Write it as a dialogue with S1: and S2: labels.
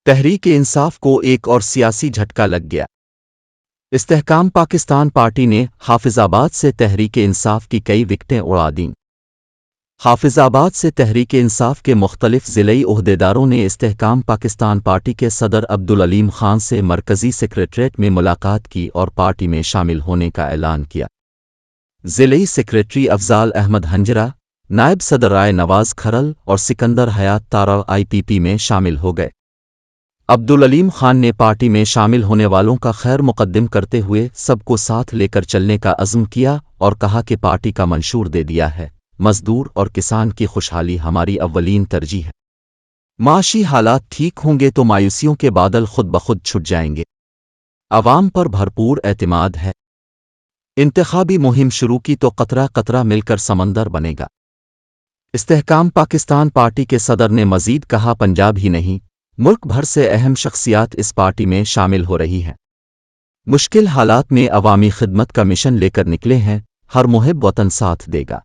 S1: تحریک انصاف کو ایک اور سیاسی جھٹکا لگ گیا۔ استحکام پاکستان پارٹی نے حافظ آباد سے تحریک انصاف کی کئی وکٹیں اڑا دیں۔ حافظ آباد سے تحریک انصاف کے مختلف ضلعی عہدیداروں نے استحکام پاکستان پارٹی کے صدر عبدالعلیم خان سے مرکزی سیکریٹریٹ میں ملاقات کی اور پارٹی میں شامل ہونے کا اعلان کیا۔ ضلعی سیکریٹری افضال احمد ہنجرہ، نائب صدر رائے نواز کھرل اور سکندر حیات تارا IPP میں شامل ہو گئے۔ عبدالعلیم خان نے پارٹی میں شامل ہونے والوں کا خیر مقدم کرتے ہوئے سب کو ساتھ لے کر چلنے کا عزم کیا اور کہا کہ پارٹی کا منشور دے دیا ہے، مزدور اور کسان کی خوشحالی ہماری اولین ترجیح ہے۔ معاشی حالات ٹھیک ہوں گے تو مایوسیوں کے بادل خود بخود چھٹ جائیں گے۔ عوام پر بھرپور اعتماد ہے۔ انتخابی مہم شروع کی تو قطرہ قطرہ مل کر سمندر بنے گا۔ استحکام پاکستان پارٹی کے صدر نے مزید کہا، پنجاب ہی نہیں، ملک بھر سے اہم شخصیات اس پارٹی میں شامل ہو رہی ہیں۔ مشکل حالات میں عوامی خدمت کا مشن لے کر نکلے ہیں، ہر محب وطن ساتھ دے گا۔